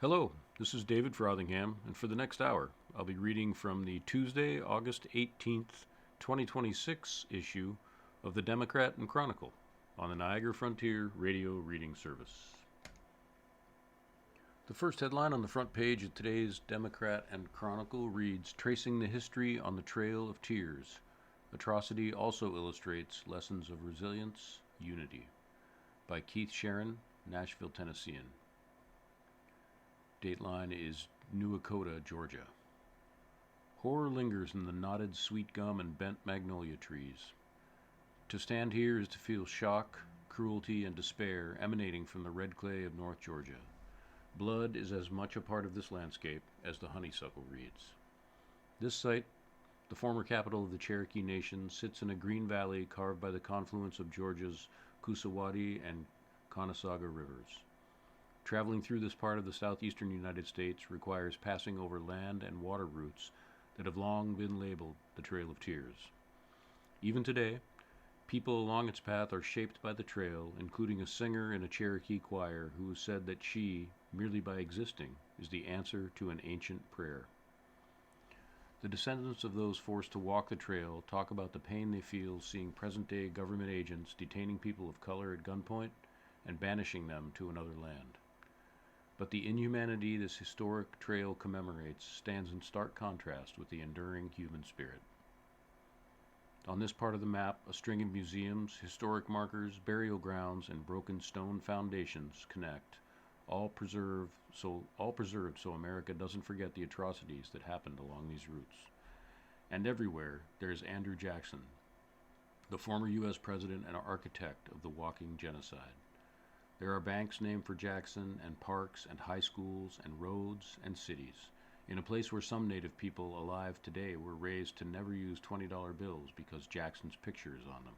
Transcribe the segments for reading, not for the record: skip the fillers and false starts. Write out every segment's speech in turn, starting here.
Hello, this is David Frothingham, and for the next hour, I'll be reading from the Tuesday, August 18th, 2026 issue of the Democrat and Chronicle on the Niagara Frontier Radio Reading Service. The first headline on the front page of today's Democrat and Chronicle reads, "Tracing the History on the Trail of Tears. Atrocity also illustrates lessons of resilience, unity," by Keith Sharon, Nashville, Tennessean. Dateline is Nuakota, Georgia. Horror lingers in the knotted sweet gum and bent magnolia trees. To stand here is to feel shock, cruelty, and despair emanating from the red clay of North Georgia. Blood is as much a part of this landscape as the honeysuckle reeds. This site, the former capital of the Cherokee Nation, sits in a green valley carved by the confluence of Georgia's Coosawattee and Conasauga rivers. Traveling through this part of the southeastern United States requires passing over land and water routes that have long been labeled the Trail of Tears. Even today, people along its path are shaped by the trail, including a singer in a Cherokee choir who has said that she, merely by existing, is the answer to an ancient prayer. The descendants of those forced to walk the trail talk about the pain they feel seeing present-day government agents detaining people of color at gunpoint and banishing them to another land. But the inhumanity this historic trail commemorates stands in stark contrast with the enduring human spirit. On this part of the map, a string of museums, historic markers, burial grounds, and broken stone foundations connect, all preserved so America doesn't forget the atrocities that happened along these routes. And everywhere there is Andrew Jackson, the former U.S. president and architect of the walking genocide. There are banks named for Jackson, and parks, and high schools, and roads, and cities, in a place where some native people alive today were raised to never use $20 bills because Jackson's picture is on them.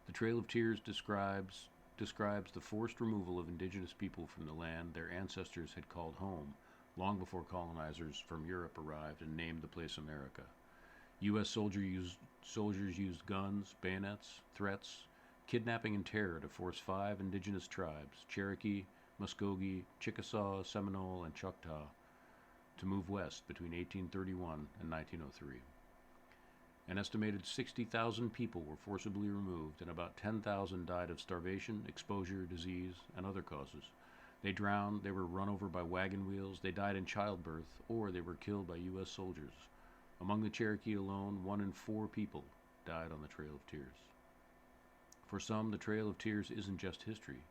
The Trail of Tears describes the forced removal of indigenous people from the land their ancestors had called home long before colonizers from Europe arrived and named the place America. U.S. soldiers used guns, bayonets, threats, kidnapping, and terror to force 5 indigenous tribes, Cherokee, Muskogee, Chickasaw, Seminole, and Choctaw, to move west between 1831 and 1903. An estimated 60,000 people were forcibly removed, and about 10,000 died of starvation, exposure, disease, and other causes. They drowned, they were run over by wagon wheels, they died in childbirth, or they were killed by U.S. soldiers. Among the Cherokee alone, 1 in 4 people died on the Trail of Tears. For some, the Trail of Tears isn't just history.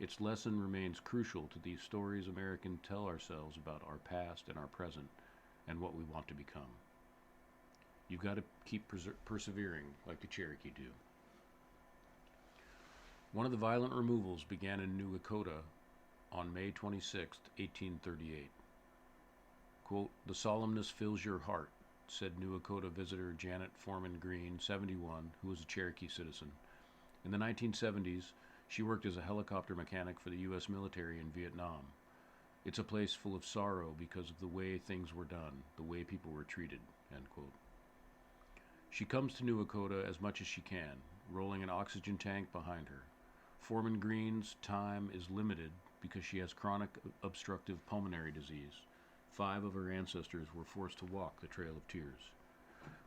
Its lesson remains crucial to these stories Americans tell ourselves about our past and our present and what we want to become. You've got to keep persevering like the Cherokee do. One of the violent removals began in Nuakota on May 26, 1838. Quote, "The solemnness fills your heart," said Nuakota visitor Janet Foreman Green, 71, who was a Cherokee citizen. In the 1970s, she worked as a helicopter mechanic for the U.S. military in Vietnam. It's a place full of sorrow because of the way things were done, the way people were treated, end quote. She comes to Nuakota as much as she can, rolling an oxygen tank behind her. Foreman Green's time is limited because she has chronic obstructive pulmonary disease. 5 of her ancestors were forced to walk the Trail of Tears.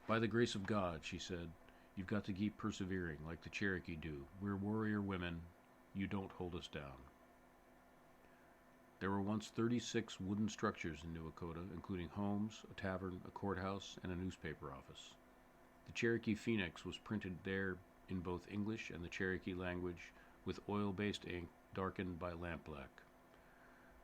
"By the grace of God," she said, "you've got to keep persevering like the Cherokee do. We're warrior women. You don't hold us down." There were once 36 wooden structures in Nuakota, including homes, a tavern, a courthouse, and a newspaper office. The Cherokee Phoenix was printed there in both English and the Cherokee language with oil-based ink darkened by lampblack.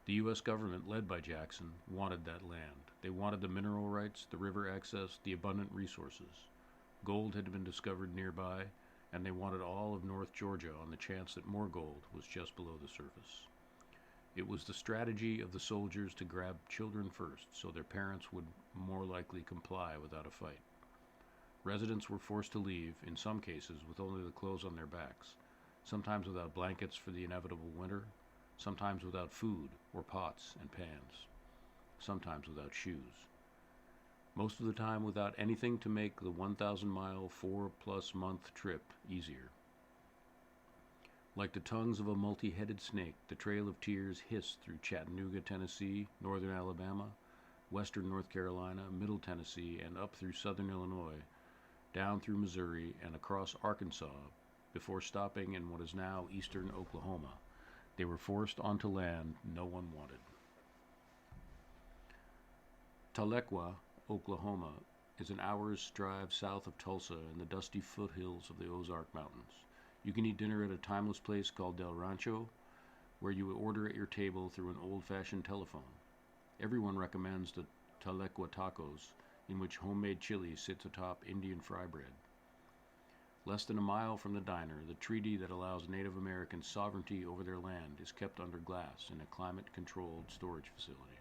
The U.S. government, led by Jackson, wanted that land. They wanted the mineral rights, the river access, the abundant resources. Gold had been discovered nearby, and they wanted all of North Georgia on the chance that more gold was just below the surface. It was the strategy of the soldiers to grab children first, so their parents would more likely comply without a fight. Residents were forced to leave, in some cases with only the clothes on their backs, sometimes without blankets for the inevitable winter, sometimes without food or pots and pans, sometimes without shoes. Most of the time without anything to make the 1,000-mile, 4-plus month trip easier. Like the tongues of a multi-headed snake, the Trail of Tears hissed through Chattanooga, Tennessee, northern Alabama, western North Carolina, middle Tennessee, and up through southern Illinois, down through Missouri, and across Arkansas, before stopping in what is now eastern Oklahoma. They were forced onto land no one wanted. Tahlequah, Oklahoma, is an hour's drive south of Tulsa in the dusty foothills of the Ozark Mountains. You can eat dinner at a timeless place called Del Rancho, where you order at your table through an old-fashioned telephone. Everyone recommends the Tahlequah tacos, in which homemade chili sits atop Indian fry bread. Less than a mile from the diner, the treaty that allows Native Americans sovereignty over their land is kept under glass in a climate-controlled storage facility.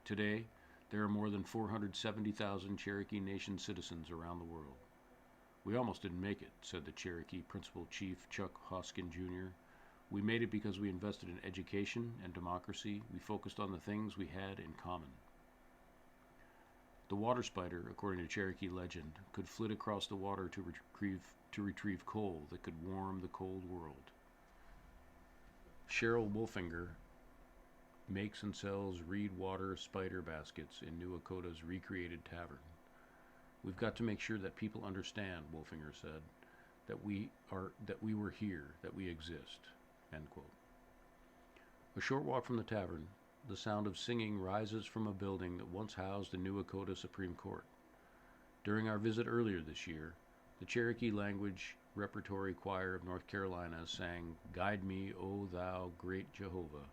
Today, there are more than 470,000 Cherokee Nation citizens around the world. "We almost didn't make it," said the Cherokee Principal Chief Chuck Hoskin, Jr. "We made it because we invested in education and democracy. We focused on the things we had in common." The water spider, according to Cherokee legend, could flit across the water to retrieve coal that could warm the cold world. Cheryl Wolfinger makes and sells reed water spider baskets in New Akota's recreated tavern. "We've got to make sure that people understand," Wolfinger said, that we were here, that we exist." End quote. A short walk from the tavern, the sound of singing rises from a building that once housed the New Akota Supreme Court. During our visit earlier this year, the Cherokee Language Repertory Choir of North Carolina sang "Guide Me, O Thou Great Jehovah,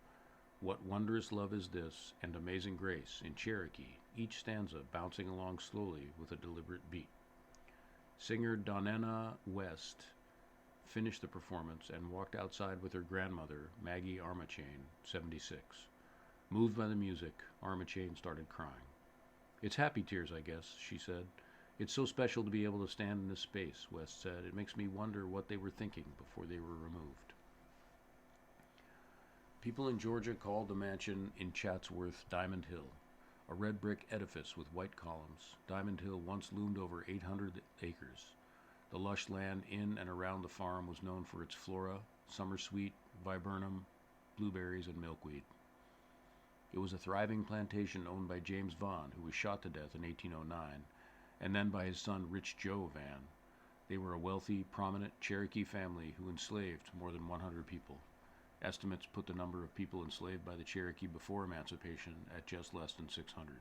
What Wondrous Love Is This, and Amazing Grace" in Cherokee, each stanza bouncing along slowly with a deliberate beat. Singer Donena West finished the performance and walked outside with her grandmother, Maggie Armachain, 76. Moved by the music, Armachain started crying. "It's happy tears, I guess," she said. "It's so special to be able to stand in this space," West said. "It makes me wonder what they were thinking before they were removed." People in Georgia called the mansion in Chatsworth Diamond Hill, a red brick edifice with white columns. Diamond Hill once loomed over 800 acres. The lush land in and around the farm was known for its flora, summer sweet, viburnum, blueberries, and milkweed. It was a thriving plantation owned by James Vaughn, who was shot to death in 1809, and then by his son Rich Joe Vann. They were a wealthy, prominent Cherokee family who enslaved more than 100 people. Estimates put the number of people enslaved by the Cherokee before emancipation at just less than 600.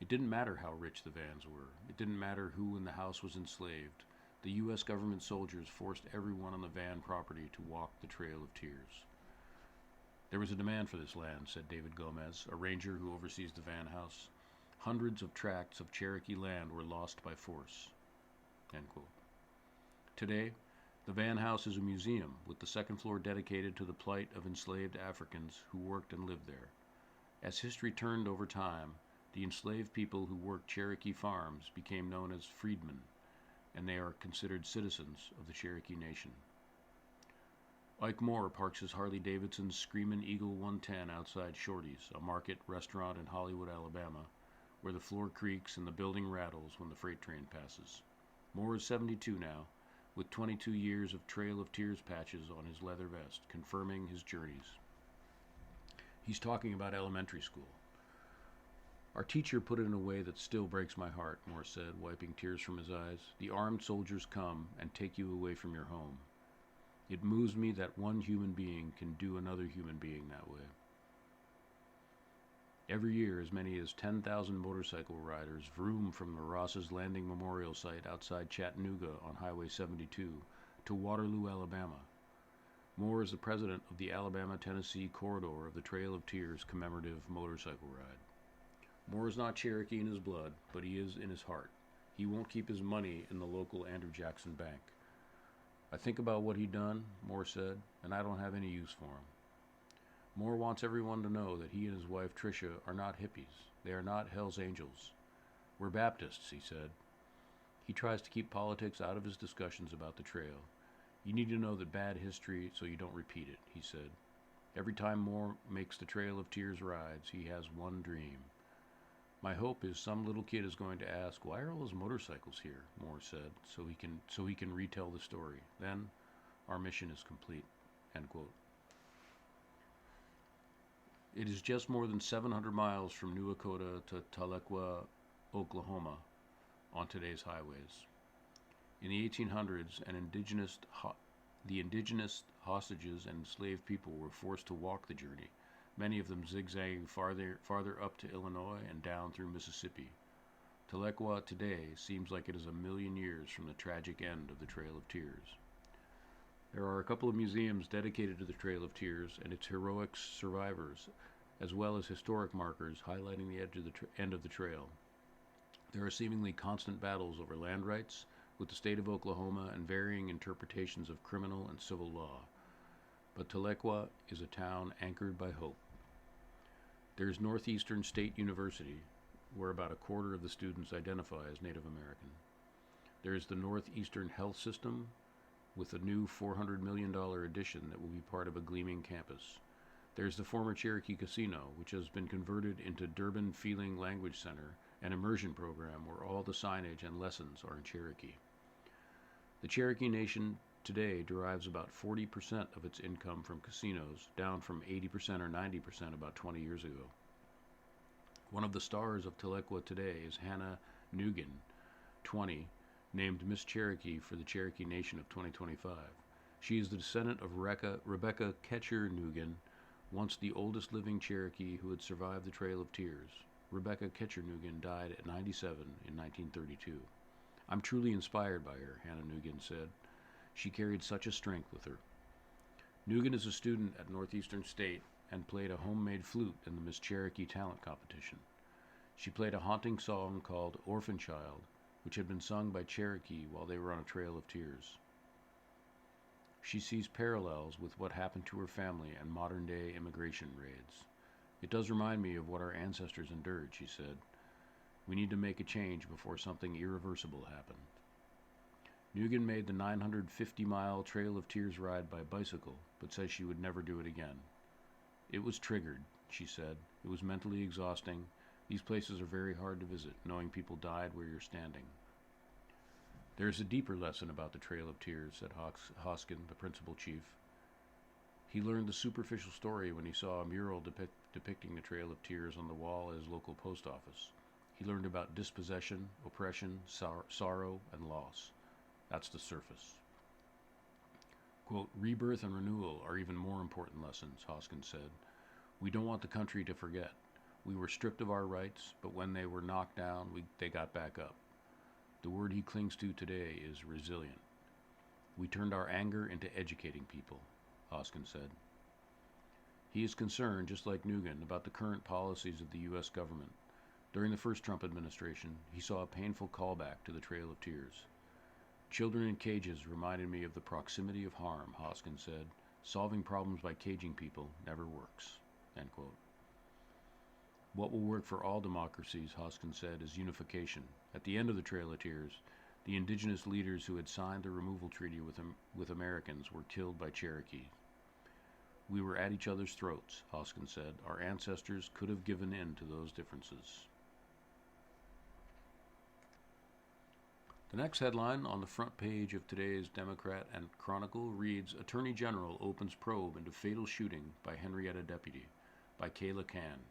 It didn't matter how rich the Vanns were. It didn't matter who in the house was enslaved. The U.S. government soldiers forced everyone on the Vann property to walk the Trail of Tears. "There was a demand for this land," said David Gomez, a ranger who oversees the Vann house. "Hundreds of tracts of Cherokee land were lost by force." End quote. Today, the Vann House is a museum, with the second floor dedicated to the plight of enslaved Africans who worked and lived there. As history turned over time, the enslaved people who worked Cherokee farms became known as freedmen, and they are considered citizens of the Cherokee Nation. Ike Moore parks his Harley-Davidson Screamin' Eagle 110 outside Shorty's, a market restaurant in Hollywood, Alabama, where the floor creaks and the building rattles when the freight train passes. Moore is 72 now, with 22 years of Trail of Tears patches on his leather vest, confirming his journeys. He's talking about elementary school. "Our teacher put it in a way that still breaks my heart," Moore said, wiping tears from his eyes. "The armed soldiers come and take you away from your home. It moves me that one human being can do another human being that way." Every year, as many as 10,000 motorcycle riders vroom from the Ross's Landing Memorial Site outside Chattanooga on Highway 72 to Waterloo, Alabama. Moore is the president of the Alabama-Tennessee corridor of the Trail of Tears commemorative motorcycle ride. Moore is not Cherokee in his blood, but he is in his heart. He won't keep his money in the local Andrew Jackson Bank. "I think about what he done," Moore said, "and I don't have any use for him." Moore wants everyone to know that he and his wife Tricia are not hippies. They are not Hell's Angels. "We're Baptists," he said. He tries to keep politics out of his discussions about the trail. "You need to know the bad history so you don't repeat it," he said. Every time Moore makes the Trail of Tears rides, he has one dream. "My hope is some little kid is going to ask, 'Why are all those motorcycles here?'" Moore said, so he can retell the story. Then, Our mission is complete." End quote. It is just more than 700 miles from New Echota to Tahlequah, Oklahoma, on today's highways. In the 1800s, the indigenous hostages and enslaved people were forced to walk the journey, many of them zigzagging farther up to Illinois and down through Mississippi. Tahlequah today seems like it is a million years from the tragic end of the Trail of Tears. There are a couple of museums dedicated to the Trail of Tears and its heroic survivors, as well as historic markers highlighting the end of the trail. There are seemingly constant battles over land rights with the state of Oklahoma and varying interpretations of criminal and civil law. But Tahlequah is a town anchored by hope. There is Northeastern State University, where about a quarter of the students identify as Native American. There is the Northeastern Health System, with a new $400 million addition that will be part of a gleaming campus. There's the former Cherokee Casino, which has been converted into Durban Feeling Language Center, an immersion program where all the signage and lessons are in Cherokee. The Cherokee Nation today derives about 40% of its income from casinos, down from 80% or 90% about 20 years ago. One of the stars of Tahlequah today is Hannah Nugan, 20, named Miss Cherokee for the Cherokee Nation of 2025. She is the descendant of Rebecca Ketcher Nugan, once the oldest living Cherokee who had survived the Trail of Tears. Rebecca Ketcher Nugan died at 97 in 1932. "I'm truly inspired by her," Hannah Nugan said. "She carried such a strength with her." Nugan is a student at Northeastern State and played a homemade flute in the Miss Cherokee Talent Competition. She played a haunting song called "Orphan Child," which had been sung by Cherokee while they were on a trail of tears. She sees parallels with what happened to her family and modern-day immigration raids. "It does remind me of what our ancestors endured," she said. "We need to make a change before something irreversible happened." Nugan made the 950-mile Trail of Tears ride by bicycle, but says she would never do it again. "It was triggered," she said. "It was mentally exhausting. These places are very hard to visit, knowing people died where you're standing." "There is a deeper lesson about the Trail of Tears," said Hoskin, the principal chief. He learned the superficial story when he saw a mural depicting the Trail of Tears on the wall at his local post office. He learned about dispossession, oppression, sorrow, and loss. That's the surface. Quote, "Rebirth and renewal are even more important lessons," Hoskin said. "We don't want the country to forget. We were stripped of our rights, but when they were knocked down, they got back up. The word he clings to today is resilient. We turned our anger into educating people," Hoskin said. He is concerned, just like Nugan, about the current policies of the U.S. government. During the first Trump administration, he saw a painful callback to the Trail of Tears. "Children in cages reminded me of the proximity of harm," Hoskin said. "Solving problems by caging people never works." End quote. "What will work for all democracies," Hoskin said, "is unification. At the end of the Trail of Tears, the indigenous leaders who had signed the removal treaty with Americans were killed by Cherokee. We were at each other's throats," Hoskin said. "Our ancestors could have given in to those differences." The next headline on the front page of today's Democrat Chronicle reads, "Attorney General opens probe into fatal shooting by Henrietta deputy," by Kayla Cann.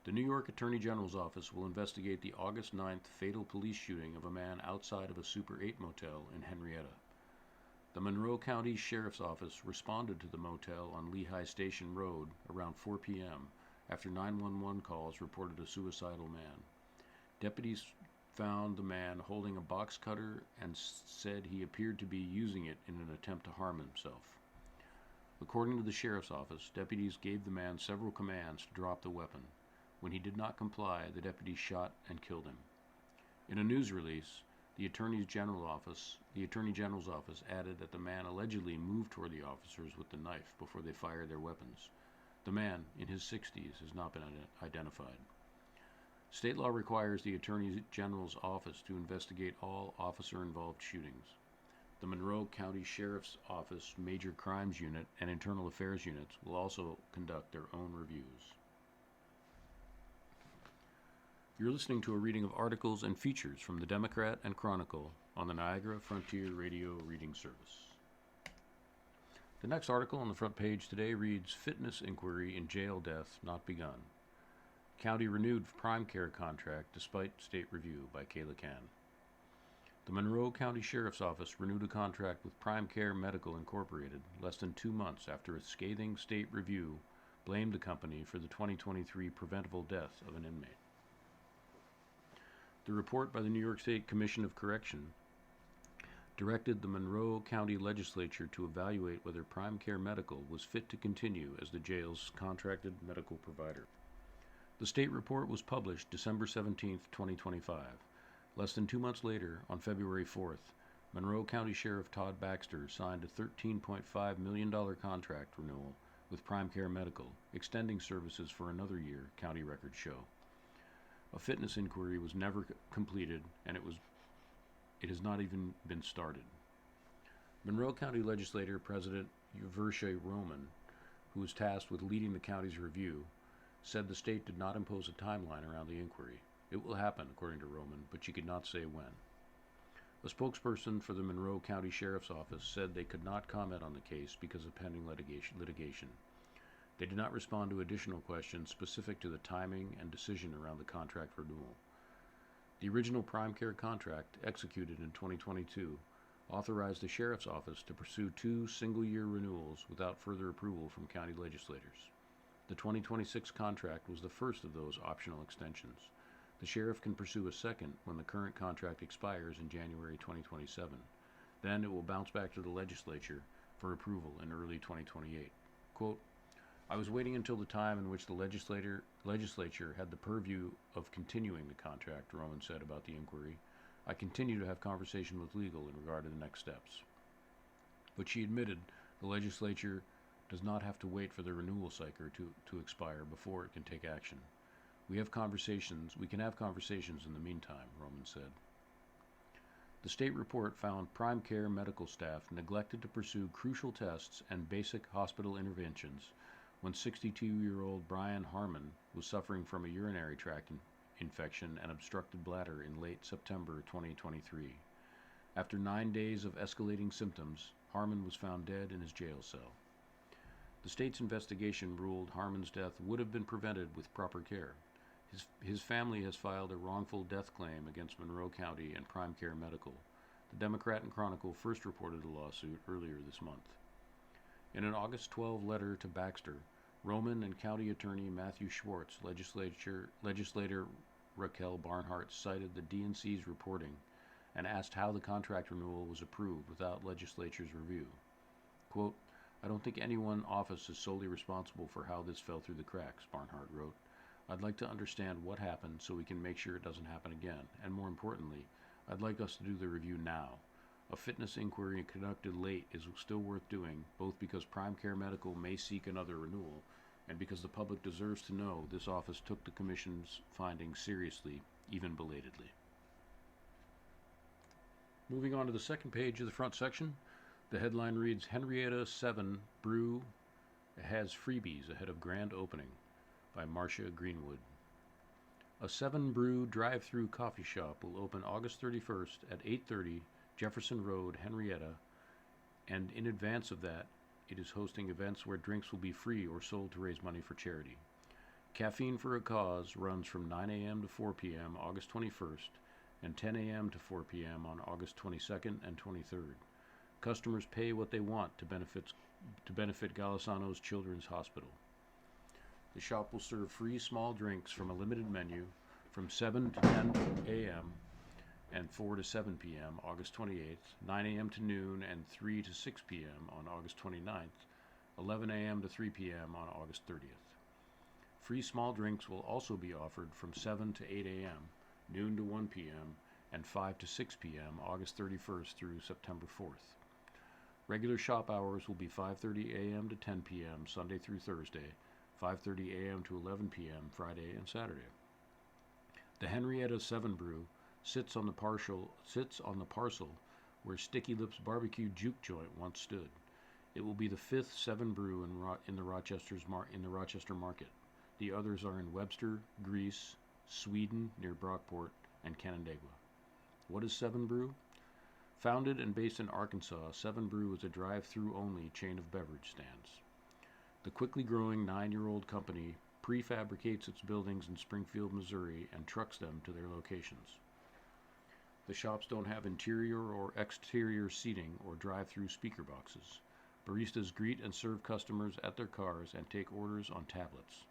The New York Attorney General's office will investigate the August 9th fatal police shooting of a man outside of a Super 8 motel in Henrietta. The Monroe County Sheriff's Office responded to the motel on Lehigh Station Road around 4 p.m. after 911 calls reported a suicidal man. Deputies found the man holding a box cutter and said he appeared to be using it in an attempt to harm himself. According to the sheriff's office, deputies gave the man several commands to drop the weapon. When he did not comply, the deputies shot and killed him. In a news release, the Attorney General's office added that the man allegedly moved toward the officers with the knife before they fired their weapons. The man, in his 60s, has not been identified. State law requires the Attorney General's office to investigate all officer-involved shootings. The Monroe County Sheriff's Office Major Crimes Unit and Internal Affairs Units will also conduct their own reviews. You're listening to a reading of articles and features from the Democrat and Chronicle on the Niagara Frontier Radio Reading Service. The next article on the front page today reads, Fitness Inquiry in Jail Death Not Begun. County renewed prime care contract despite state review, by Kayla Can. The Monroe County Sheriff's Office renewed a contract with Prime Care Medical Incorporated less than 2 months after a scathing state review blamed the company for the 2023 preventable death of an inmate. The report by the New York State Commission of Correction directed the Monroe County Legislature to evaluate whether Prime Care Medical was fit to continue as the jail's contracted medical provider. The state report was published December 17, 2025. Less than 2 months later, on February 4th, Monroe County Sheriff Todd Baxter signed a $13.5 million contract renewal with Prime Care Medical, extending services for another year, county records show. A fitness inquiry was never completed, and it has not even been started. Monroe County Legislator President Yvershe Roman, who was tasked with leading the county's review, said the state did not impose a timeline around the inquiry. It will happen, according to Roman, but she could not say when. A spokesperson for the Monroe County Sheriff's Office said they could not comment on the case because of pending litigation. They did not respond to additional questions specific to the timing and decision around the contract renewal. The original Prime Care contract, executed in 2022, authorized the Sheriff's Office to pursue 2 single-year renewals without further approval from county legislators. The 2026 contract was the first of those optional extensions. The sheriff can pursue a second when the current contract expires in January 2027. Then it will bounce back to the legislature for approval in early 2028. Quote, I was waiting until the time in which the legislature had the purview of continuing the contract, Roman said about the inquiry. I continue to have conversation with legal in regard to the next steps. But she admitted the legislature does not have to wait for the renewal cycle to expire before it can take action. We can have conversations in the meantime, Roman said. The state report found Prime Care medical staff neglected to pursue crucial tests and basic hospital interventions when 62-year-old Brian Harmon was suffering from a urinary tract infection and obstructed bladder in late September 2023. After 9 days of escalating symptoms, Harmon was found dead in his jail cell. The state's investigation ruled Harmon's death would have been prevented with proper care. His family has filed a wrongful death claim against Monroe County and Prime Care Medical. The Democrat Chronicle first reported the lawsuit earlier this month. In an August 12 letter to Baxter, Roman and County Attorney Matthew Schwartz, legislator Raquel Barnhart cited the DNC's reporting and asked how the contract renewal was approved without legislature's review. Quote, I don't think any one office is solely responsible for how this fell through the cracks, Barnhart wrote. I'd like to understand what happened so we can make sure it doesn't happen again, and more importantly, I'd like us to do the review now. A fitness inquiry conducted late is still worth doing, both because Prime Care Medical may seek another renewal, and because the public deserves to know this office took the Commission's findings seriously, even belatedly. Moving on to the second page of the front section, the headline reads, Henrietta 7 Brew has freebies ahead of grand opening, by Marcia Greenwood. A 7 Brew drive-through coffee shop will open August 31st at 8:30 Jefferson Road, Henrietta, and in advance of that, it is hosting events where drinks will be free or sold to raise money for charity. Caffeine for a Cause runs from 9 a.m. to 4 p.m. August 21st and 10 a.m. to 4 p.m. on August 22nd and 23rd. Customers pay what they want to benefit Golisano's Children's Hospital. The shop will serve free small drinks from a limited menu from 7 to 10 a.m. and 4 to 7 p.m. August 28th, 9 a.m. to noon, and 3 to 6 p.m. on August 29th, 11 a.m. to 3 p.m. on August 30th. Free small drinks will also be offered from 7 to 8 a.m., noon to 1 p.m., and 5 to 6 p.m. August 31st through September 4th. Regular shop hours will be 5:30 a.m. to 10 p.m. Sunday through Thursday, 5:30 a.m. to 11 p.m. Friday and Saturday. The Henrietta 7 Brew sits on the parcel where Sticky Lips Barbecue Juke Joint once stood. It will be the 5th 7 Brew in the Rochester market. The others are in Webster, Greece, Sweden near Brockport, and Canandaigua. What is 7 Brew? Founded and based in Arkansas, Seven Brew is a drive-through only chain of beverage stands. The quickly growing 9-year-old company prefabricates its buildings in Springfield, Missouri, and trucks them to their locations. The shops don't have interior or exterior seating or drive-through speaker boxes. Baristas greet and serve customers at their cars and take orders on tablets.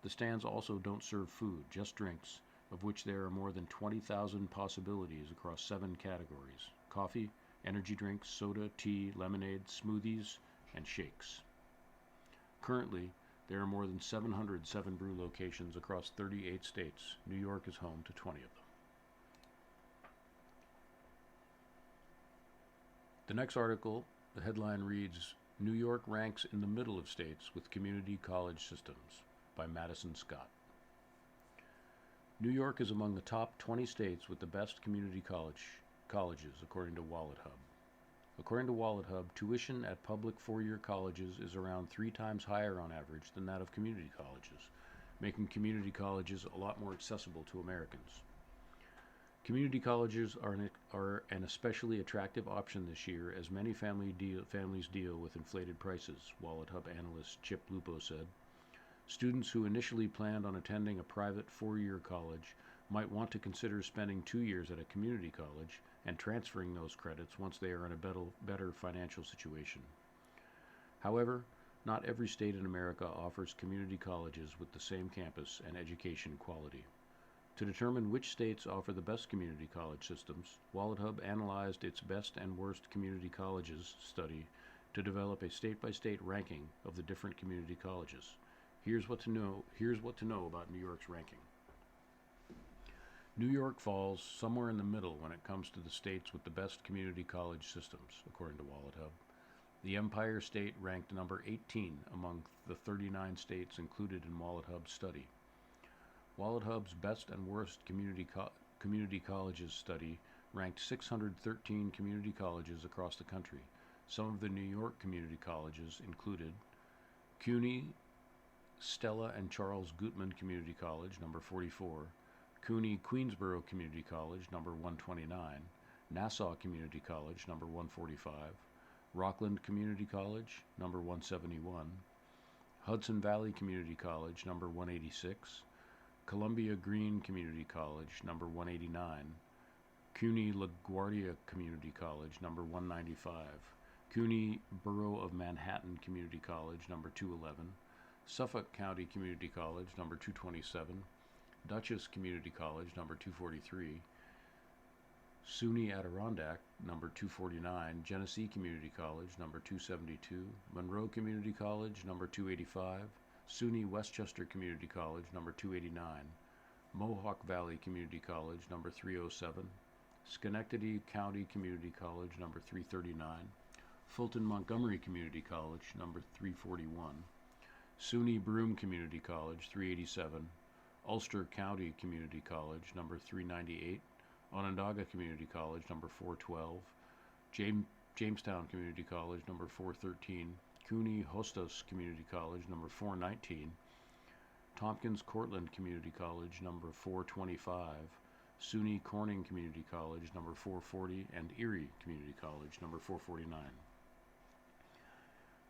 The stands also don't serve food, just drinks, of which there are more than 20,000 possibilities across 7 categories: coffee, energy drinks, soda, tea, lemonade, smoothies, and shakes. Currently, there are more than 700 Seven Brew locations across 38 states. New York is home to 20 of them. The next article, the headline reads, New York ranks in the middle of states with community college systems, by Madison Scott. New York is among the top 20 states with the best community colleges, according to WalletHub. According to WalletHub, tuition at public four-year colleges is around 3 times higher on average than that of community colleges, making community colleges a lot more accessible to Americans. Community colleges are an especially attractive option this year as many families deal with inflated prices, WalletHub analyst Chip Lupo said. Students who initially planned on attending a private 4-year college might want to consider spending 2 years at a community college and transferring those credits once they are in a better financial situation. However, not every state in America offers community colleges with the same campus and education quality. To determine which states offer the best community college systems, WalletHub analyzed its best and worst community colleges study to develop a state-by-state ranking of the different community colleges. Here's what to know about New York's ranking. New York falls somewhere in the middle when it comes to the states with the best community college systems, according to WalletHub. The Empire State ranked number 18 among the 39 states included in WalletHub's study. WalletHub's best and worst community colleges study ranked 613 community colleges across the country. Some of the New York community colleges included CUNY, Stella and Charles Gutman Community College, number 44, CUNY Queensboro Community College, number 129, Nassau Community College, number 145, Rockland Community College, number 171, Hudson Valley Community College, number 186, Columbia Green Community College, number 189, CUNY LaGuardia Community College, number 195, CUNY Borough of Manhattan Community College, number 211, Suffolk County Community College, number 227, Dutchess Community College, number 243, SUNY Adirondack, number 249, Genesee Community College, number 272, Monroe Community College, number 285, SUNY Westchester Community College, number 289, Mohawk Valley Community College, number 307, Schenectady County Community College, number 339, Fulton Montgomery Community College, number 341, SUNY Broome Community College, 387, Ulster County Community College, number 398, Onondaga Community College, number 412, Jamestown Community College, number 413, CUNY Hostos Community College, number 419, Tompkins Cortland Community College, number 425, SUNY Corning Community College, number 440, and Erie Community College, number 449.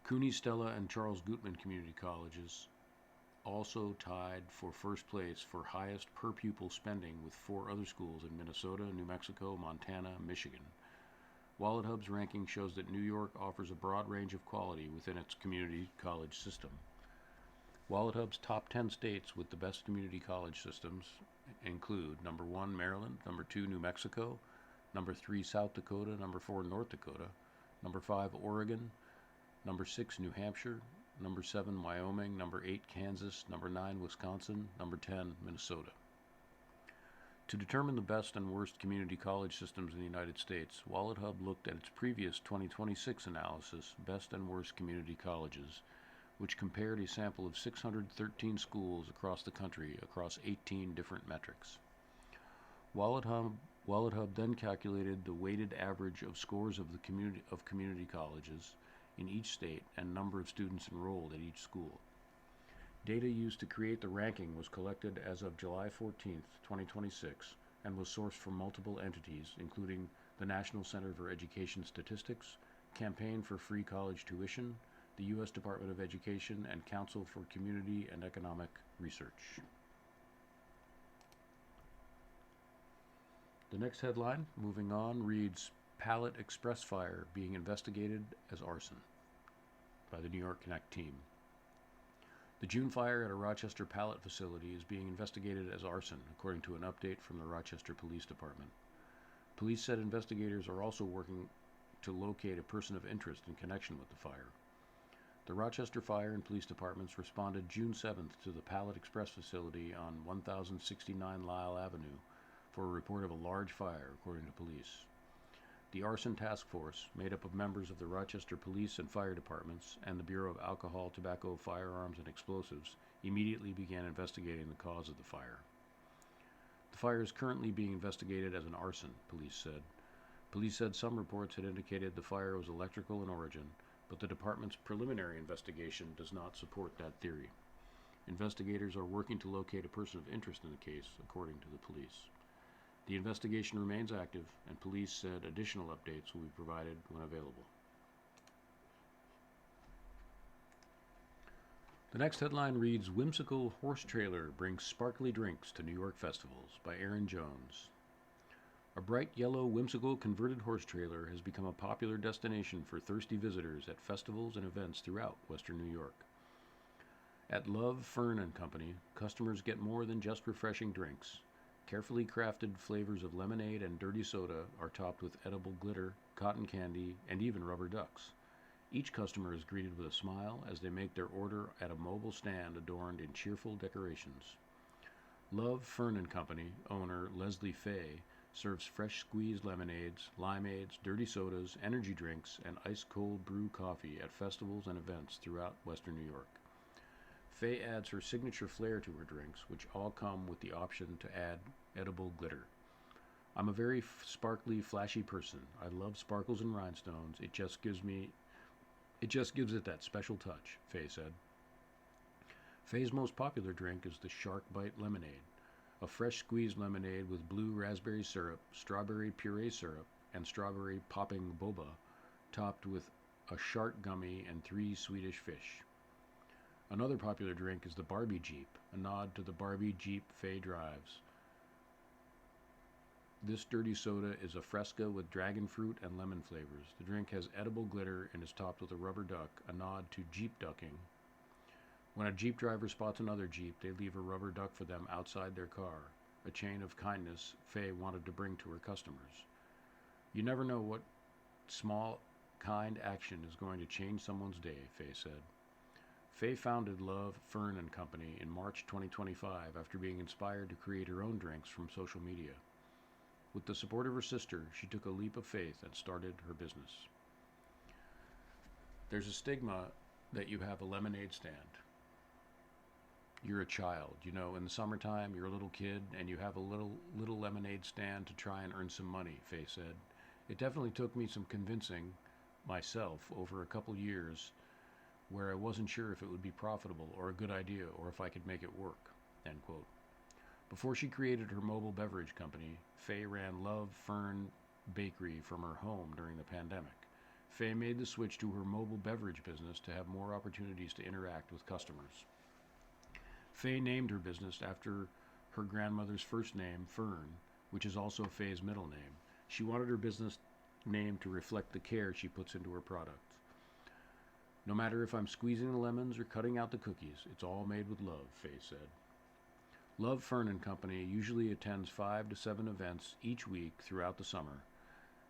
CUNY Stella and Charles Gutman Community Colleges also tied for first place for highest per-pupil spending with 4 other schools in Minnesota, New Mexico, Montana, Michigan. WalletHub's ranking shows that New York offers a broad range of quality within its community college system. WalletHub's top 10 states with the best community college systems include number 1, Maryland, number 2, New Mexico, number 3, South Dakota, number 4, North Dakota, number 5, Oregon, number 6, New Hampshire, number 7, Wyoming, number 8, Kansas, number 9, Wisconsin, number 10, Minnesota. To determine the best and worst community college systems in the United States, WalletHub looked at its previous 2026 analysis, Best and Worst Community Colleges, which compared a sample of 613 schools across the country across 18 different metrics. WalletHub then calculated the weighted average of scores of community colleges in each state and number of students enrolled at each school. Data used to create the ranking was collected as of July 14, 2026, and was sourced from multiple entities, including the National Center for Education Statistics, Campaign for Free College Tuition, the U.S. Department of Education, and Council for Community and Economic Research. The next headline, moving on, reads, Pallet Express Fire Being Investigated as Arson by the New York Connect team. The June fire at a Rochester pallet facility is being investigated as arson, according to an update from the Rochester Police Department. Police said investigators are also working to locate a person of interest in connection with the fire. The Rochester Fire and Police Departments responded June 7th to the Pallet Express facility on 1069 Lyle Avenue for a report of a large fire, according to police. The Arson Task Force, made up of members of the Rochester Police and Fire Departments and the Bureau of Alcohol, Tobacco, Firearms, and Explosives, immediately began investigating the cause of the fire. The fire is currently being investigated as an arson, police said. Police said some reports had indicated the fire was electrical in origin, but the department's preliminary investigation does not support that theory. Investigators are working to locate a person of interest in the case, according to the police. The investigation remains active, and police said additional updates will be provided when available. The next headline reads, Whimsical Horse Trailer Brings Sparkly Drinks to New York Festivals by Aaron Jones. A bright yellow, whimsical converted horse trailer has become a popular destination for thirsty visitors at festivals and events throughout Western New York. At Love, Fern & Company, customers get more than just refreshing drinks. Carefully crafted flavors of lemonade and dirty soda are topped with edible glitter, cotton candy, and even rubber ducks. Each customer is greeted with a smile as they make their order at a mobile stand adorned in cheerful decorations. Love, Fern & Company owner Leslie Fay serves fresh squeezed lemonades, limeades, dirty sodas, energy drinks, and ice-cold brew coffee at festivals and events throughout Western New York. Faye adds her signature flair to her drinks, which all come with the option to add edible glitter. I'm a very sparkly, flashy person. I love sparkles and rhinestones. It just gives it that special touch, Faye said. Faye's most popular drink is the Shark Bite Lemonade, a fresh squeezed lemonade with blue raspberry syrup, strawberry puree syrup, and strawberry popping boba, topped with a shark gummy and 3 Swedish fish. Another popular drink is the Barbie Jeep, a nod to the Barbie Jeep Faye drives. This dirty soda is a Fresca with dragon fruit and lemon flavors. The drink has edible glitter and is topped with a rubber duck, a nod to Jeep ducking. When a Jeep driver spots another Jeep, they leave a rubber duck for them outside their car, a chain of kindness Faye wanted to bring to her customers. You never know what small, kind action is going to change someone's day, Faye said. Faye founded Love, Fern & Company in March 2025 after being inspired to create her own drinks from social media. With the support of her sister, she took a leap of faith and started her business. There's a stigma that you have a lemonade stand. You're a child, in the summertime you're a little kid and you have a little lemonade stand to try and earn some money, Faye said. It definitely took me some convincing myself over a couple years where I wasn't sure if it would be profitable or a good idea or if I could make it work, end quote. Before she created her mobile beverage company, Faye ran Love Fern Bakery from her home during the pandemic. Faye made the switch to her mobile beverage business to have more opportunities to interact with customers. Faye named her business after her grandmother's first name, Fern, which is also Faye's middle name. She wanted her business name to reflect the care she puts into her product. No matter if I'm squeezing the lemons or cutting out the cookies, it's all made with love, Faye said. Love Fern & Company usually attends 5 to 7 events each week throughout the summer.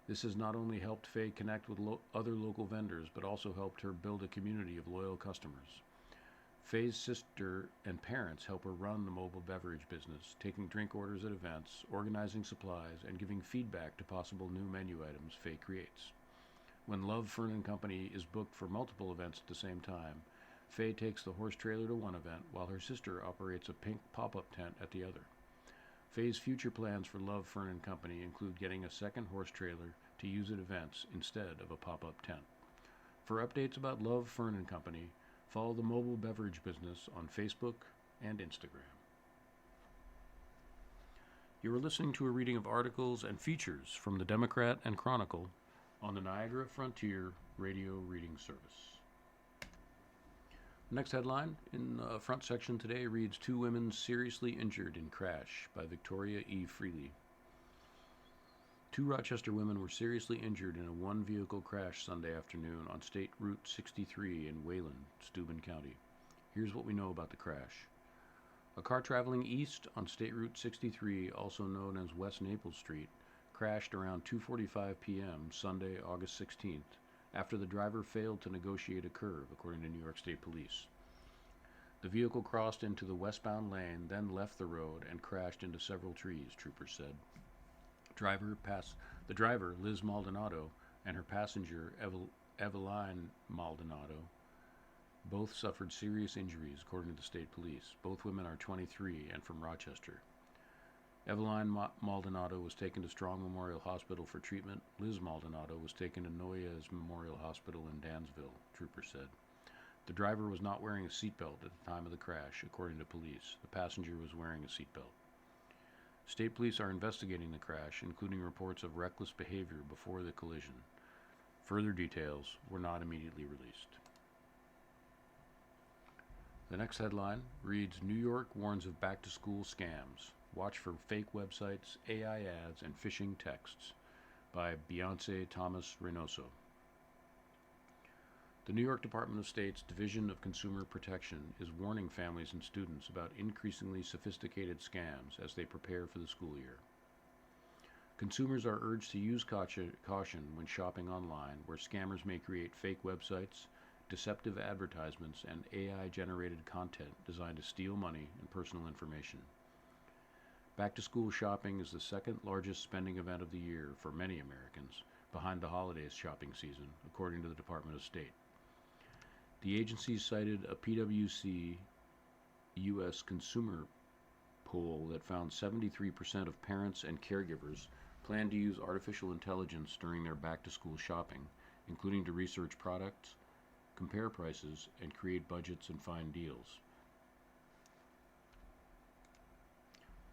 This has not only helped Faye connect with other local vendors, but also helped her build a community of loyal customers. Faye's sister and parents help her run the mobile beverage business, taking drink orders at events, organizing supplies, and giving feedback to possible new menu items Faye creates. When Love Fern & Company is booked for multiple events at the same time, Faye takes the horse trailer to one event while her sister operates a pink pop-up tent at the other. Faye's future plans for Love Fern & Company include getting a second horse trailer to use at events instead of a pop-up tent. For updates about Love Fern & Company, follow the mobile beverage business on Facebook and Instagram. You are listening to a reading of articles and features from the Democrat and Chronicle on the Niagara Frontier Radio Reading Service. The next headline in the front section today reads, Two Women Seriously Injured in Crash by Victoria E. Freely. Two Rochester women were seriously injured in a one-vehicle crash Sunday afternoon on State Route 63 in Wayland, Steuben County. Here's what we know about the crash. A car traveling east on State Route 63, also known as West Naples Street, crashed around 2:45 p.m. Sunday, August 16th, after the driver failed to negotiate a curve, according to New York State Police. The vehicle crossed into the westbound lane, then left the road and crashed into several trees, troopers said. The driver, Liz Maldonado, and her passenger, Eveline Maldonado, both suffered serious injuries, according to the state police. Both women are 23 and from Rochester. Eveline Maldonado was taken to Strong Memorial Hospital for treatment. Liz Maldonado was taken to Noyes Memorial Hospital in Dansville, troopers said. The driver was not wearing a seatbelt at the time of the crash, according to police. The passenger was wearing a seatbelt. State police are investigating the crash, including reports of reckless behavior before the collision. Further details were not immediately released. The next headline reads, New York warns of back-to-school scams. Watch for fake websites, AI ads, and phishing texts by Beyonce Thomas Reynoso. The New York Department of State's Division of Consumer Protection is warning families and students about increasingly sophisticated scams as they prepare for the school year. Consumers are urged to use caution when shopping online, where scammers may create fake websites, deceptive advertisements, and AI-generated content designed to steal money and personal information. Back-to-school shopping is the second largest spending event of the year for many Americans, behind the holidays shopping season, according to the Department of State. The agency cited a PwC U.S. consumer poll that found 73% of parents and caregivers plan to use artificial intelligence during their back-to-school shopping, including to research products, compare prices, and create budgets and find deals.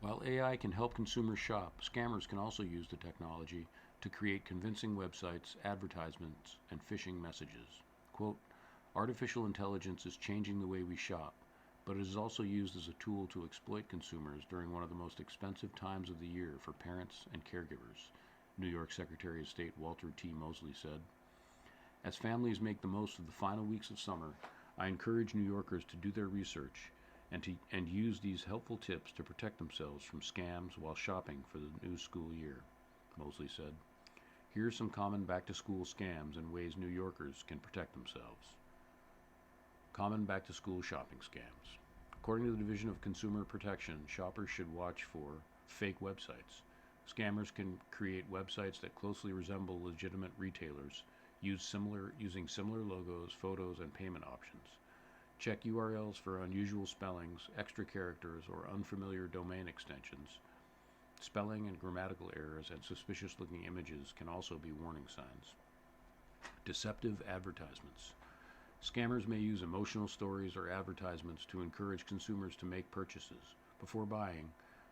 While AI can help consumers shop, scammers can also use the technology to create convincing websites, advertisements, and phishing messages. Quote, artificial intelligence is changing the way we shop, but it is also used as a tool to exploit consumers during one of the most expensive times of the year for parents and caregivers, New York Secretary of State Walter T. Mosley said. As families make the most of the final weeks of summer, I encourage New Yorkers to do their research and use these helpful tips to protect themselves from scams while shopping for the new school year, Mosley said. Here are some common back-to-school scams and ways New Yorkers can protect themselves. Common back-to-school shopping scams. According to the Division of Consumer Protection, shoppers should watch for fake websites. Scammers can create websites that closely resemble legitimate retailers, using similar logos, photos, and payment options. Check URLs for unusual spellings, extra characters, or unfamiliar domain extensions. Spelling and grammatical errors and suspicious-looking images can also be warning signs. Deceptive advertisements. Scammers may use emotional stories or advertisements to encourage consumers to make purchases. Before buying,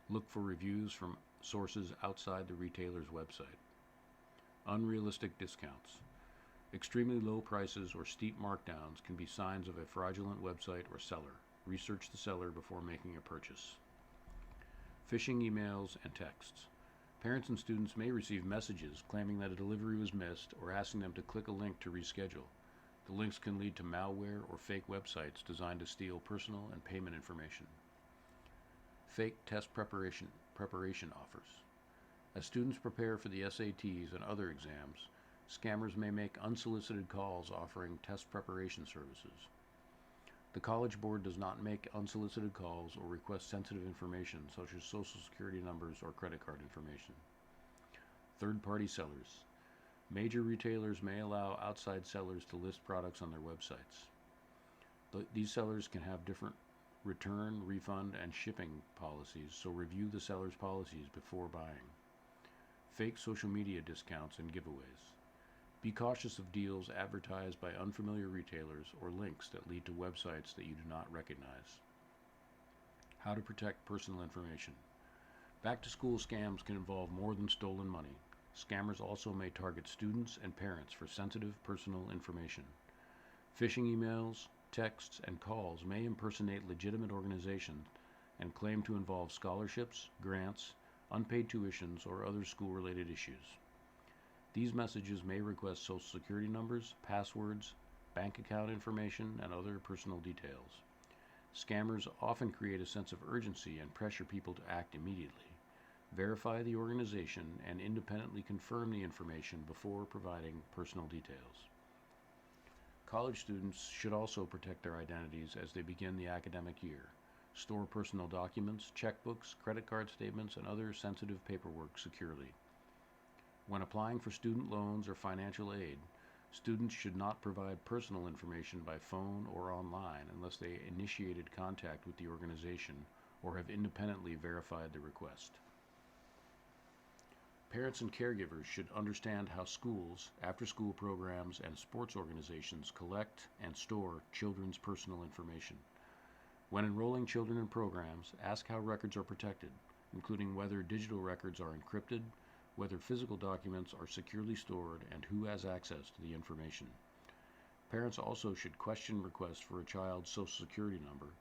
look for reviews from sources outside the retailer's website. Unrealistic discounts. Extremely low prices or steep markdowns can be signs of a fraudulent website or seller. Research the seller before making a purchase. Phishing emails and texts. Parents and students may receive messages claiming that a delivery was missed or asking them to click a link to reschedule. The links can lead to malware or fake websites designed to steal personal and payment information. Fake test preparation offers. As students prepare for the SATs and other exams, scammers may make unsolicited calls offering test preparation services. The College Board does not make unsolicited calls or request sensitive information such as social security numbers or credit card information. Third-party sellers. Major retailers may allow outside sellers to list products on their websites. These sellers can have different return, refund, and shipping policies, so review the seller's policies before buying. Fake social media discounts and giveaways. Be cautious of deals advertised by unfamiliar retailers or links that lead to websites that you do not recognize. How to protect personal information. Back-to-school scams can involve more than stolen money. Scammers also may target students and parents for sensitive personal information. Phishing emails, texts, and calls may impersonate legitimate organizations and claim to involve scholarships, grants, unpaid tuitions, or other school-related issues. These messages may request social security numbers, passwords, bank account information, and other personal details. Scammers often create a sense of urgency and pressure people to act immediately. Verify the organization and independently confirm the information before providing personal details. College students should also protect their identities as they begin the academic year. Store personal documents, checkbooks, credit card statements, and other sensitive paperwork securely. When applying for student loans or financial aid, students should not provide personal information by phone or online unless they initiated contact with the organization or have independently verified the request. Parents and caregivers should understand how schools, after-school programs, and sports organizations collect and store children's personal information. When enrolling children in programs, ask how records are protected, including whether digital records are encrypted, whether physical documents are securely stored, and who has access to the information. Parents also should question requests for a child's social security number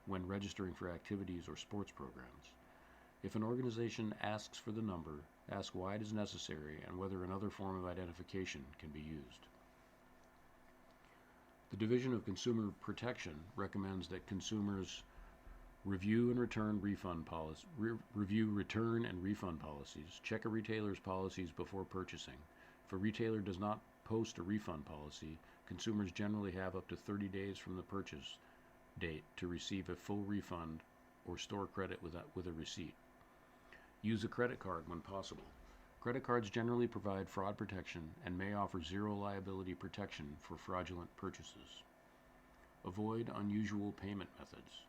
when registering for activities or sports programs. If an organization asks for the number, ask why it is necessary and whether another form of identification can be used. The Division of Consumer Protection recommends that consumers review return and refund policies, check a retailer's policies before purchasing. If a retailer does not post a refund policy, consumers generally have up to 30 days from the purchase date to receive a full refund or store credit with a receipt. Use a credit card when possible. Credit cards generally provide fraud protection and may offer zero liability protection for fraudulent purchases. Avoid unusual payment methods.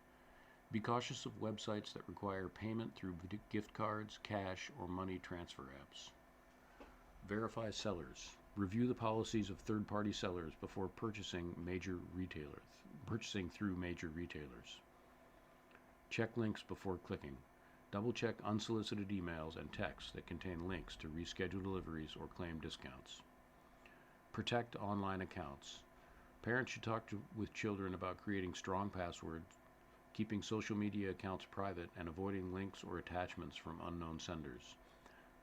Be cautious of websites that require payment through gift cards, cash, or money transfer apps. Verify sellers. Review the policies of third-party sellers before purchasing through major retailers. Check links before clicking. Double-check unsolicited emails and texts that contain links to reschedule deliveries or claim discounts. Protect online accounts. Parents should talk with children about creating strong passwords, keeping social media accounts private, and avoiding links or attachments from unknown senders.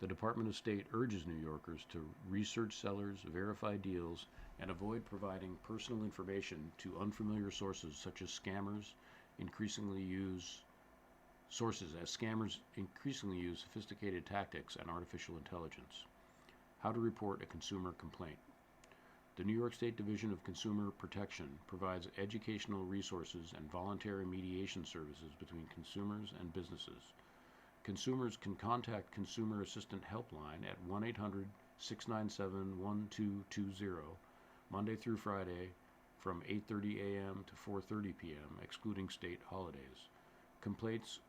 The Department of State urges New Yorkers to research sellers, verify deals, and avoid providing personal information to unfamiliar sources such as scammers increasingly use sophisticated tactics and artificial intelligence. How to report a consumer complaint. The New York State Division of Consumer Protection provides educational resources and voluntary mediation services between consumers and businesses. Consumers can contact Consumer Assistant Helpline at 1-800-697-1220, Monday through Friday from 8:30 a.m. to 4:30 p.m., excluding state holidays. Complaints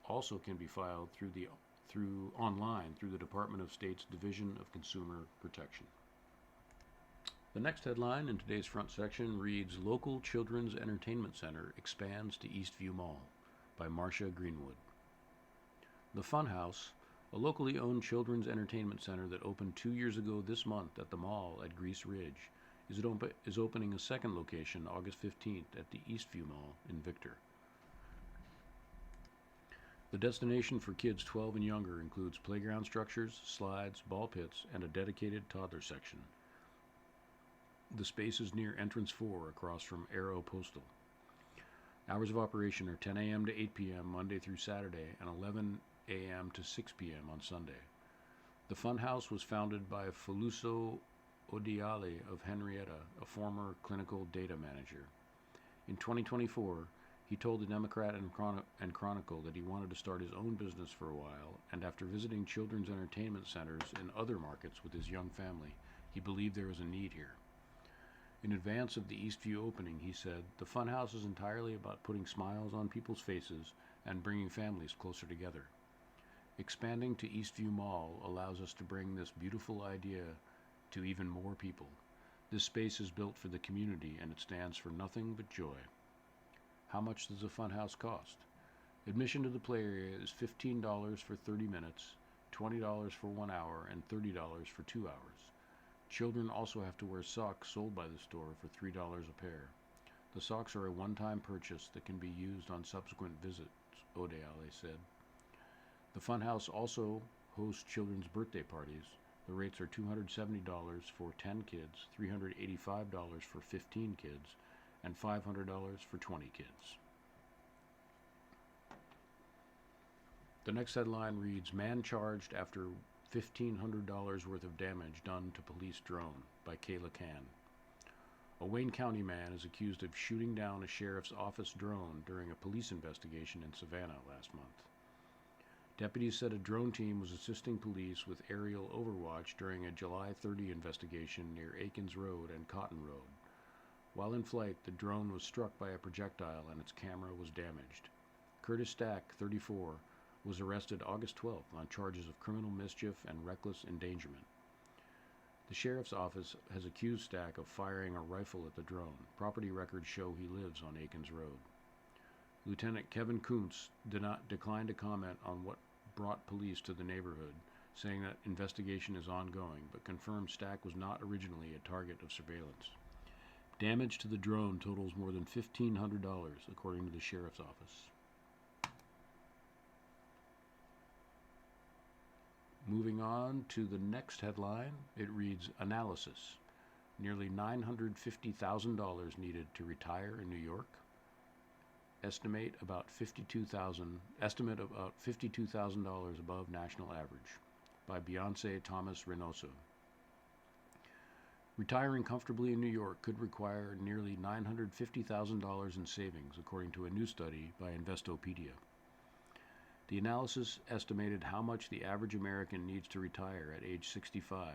also can be filed online through the Department of State's Division of Consumer Protection. The next headline in today's front section reads, Local Children's Entertainment Center Expands to Eastview Mall by Marcia Greenwood. The Funhouse, a locally owned children's entertainment center that opened 2 years ago this month at the mall at Grease Ridge, is opening a second location August 15th at the Eastview Mall in Victor. The destination for kids 12 and younger includes playground structures, slides, ball pits, and a dedicated toddler section. The space is near entrance 4 across from Aero Postal. Hours of operation are 10 a.m. to 8 p.m. Monday through Saturday and 11 a.m. to 6 p.m. on Sunday. The Funhouse was founded by Fuluso Odiale of Henrietta, a former clinical data manager. In 2024, he told the Democrat Chronicle that he wanted to start his own business for a while, and after visiting children's entertainment centers in other markets with his young family, he believed there was a need here. In advance of the Eastview opening, he said, "The Funhouse is entirely about putting smiles on people's faces and bringing families closer together. Expanding to Eastview Mall allows us to bring this beautiful idea to even more people. This space is built for the community and it stands for nothing but joy." How much does a Funhouse cost? Admission to the play area is $15 for 30 minutes, $20 for 1 hour, and $30 for 2 hours. Children also have to wear socks sold by the store for $3 a pair. The socks are a one-time purchase that can be used on subsequent visits, Odeale said. The Funhouse also hosts children's birthday parties. The rates are $270 for 10 kids, $385 for 15 kids, and $500 for 20 kids. The next headline reads, Man charged after $1,500 worth of damage done to police drone, by Kayla Cann. A Wayne County man is accused of shooting down a sheriff's office drone during a police investigation in Savannah last month. Deputies said a drone team was assisting police with aerial overwatch during a July 30 investigation near Aikens Road and Cotton Road. While in flight, the drone was struck by a projectile and its camera was damaged. Curtis Stack, 34, was arrested August 12th on charges of criminal mischief and reckless endangerment. The sheriff's office has accused Stack of firing a rifle at the drone. Property records show he lives on Aikens Road. Lieutenant Kevin Kuntz declined to comment on what brought police to the neighborhood, saying that investigation is ongoing, but confirmed Stack was not originally a target of surveillance. Damage to the drone totals more than $1,500, according to the sheriff's office. Moving on to the next headline, it reads, Analysis. Nearly $950,000 needed to retire in New York. Estimate about $52,000 above national average, by Beyonce Thomas Reynoso. Retiring comfortably in New York could require nearly $950,000 in savings, according to a new study by Investopedia. The analysis estimated how much the average American needs to retire at age 65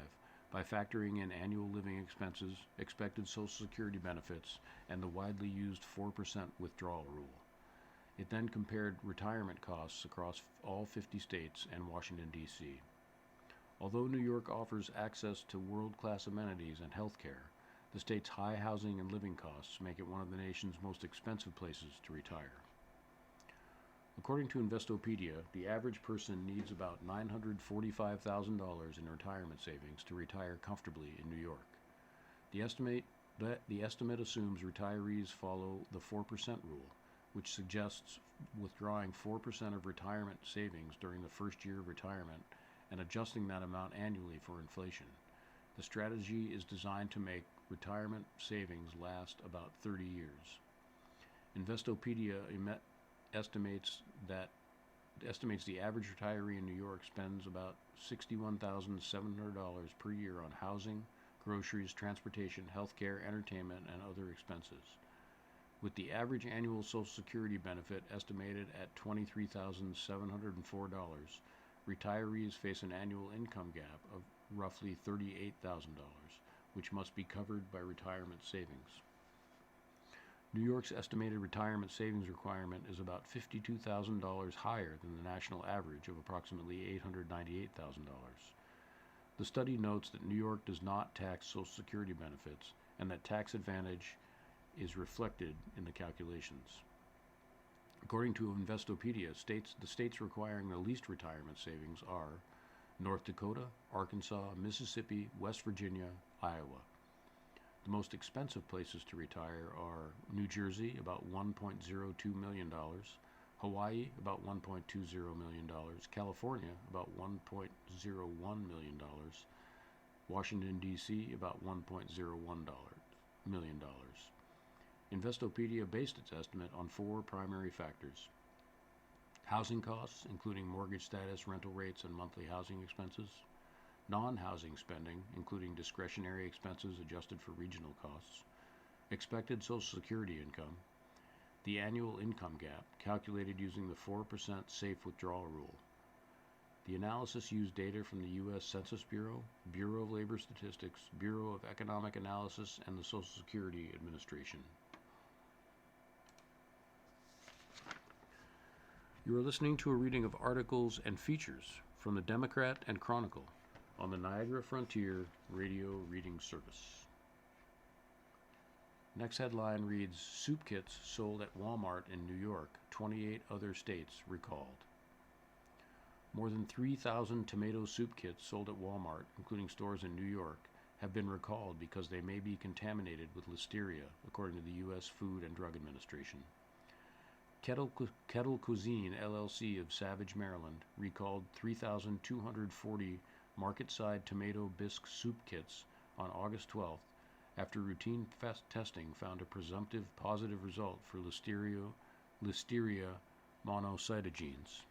by factoring in annual living expenses, expected Social Security benefits, and the widely used 4% withdrawal rule. It then compared retirement costs across all 50 states and Washington, D.C. Although New York offers access to world-class amenities and health care, the state's high housing and living costs make it one of the nation's most expensive places to retire. According to Investopedia, the average person needs about $945,000 in retirement savings to retire comfortably in New York. The estimate assumes retirees follow the 4% rule, which suggests withdrawing 4% of retirement savings during the first year of retirement and adjusting that amount annually for inflation. The strategy is designed to make retirement savings last about 30 years. Investopedia estimates the average retiree in New York spends about $61,700 per year on housing, groceries, transportation, healthcare, entertainment, and other expenses. With the average annual Social Security benefit estimated at $23,704, retirees face an annual income gap of roughly $38,000, which must be covered by retirement savings. New York's estimated retirement savings requirement is about $52,000 higher than the national average of approximately $898,000. The study notes that New York does not tax Social Security benefits and that tax advantage is reflected in the calculations. According to Investopedia, the states requiring the least retirement savings are North Dakota, Arkansas, Mississippi, West Virginia, Iowa. The most expensive places to retire are New Jersey, about $1.02 million, Hawaii, about $1.20 million, California, about $1.01 million, Washington, D.C., about $1.01 million. Investopedia based its estimate on 4 primary factors: housing costs, including mortgage status, rental rates, and monthly housing expenses; non-housing spending, including discretionary expenses adjusted for regional costs; expected Social Security income; the annual income gap, calculated using the 4% safe withdrawal rule. The analysis used data from the U.S. Census Bureau, Bureau of Labor Statistics, Bureau of Economic Analysis, and the Social Security Administration. You are listening to a reading of articles and features from the Democrat and Chronicle on the Niagara Frontier Radio Reading Service. Next headline reads, Soup kits sold at Walmart in New York, 28 other states recalled. More than 3,000 tomato soup kits sold at Walmart, including stores in New York, have been recalled because they may be contaminated with listeria, according to the U.S. Food and Drug Administration. Kettle Cuisine, LLC of Savage, Maryland, recalled 3,240 market-side tomato bisque soup kits on August 12th after routine testing found a presumptive positive result for Listeria monocytogenes.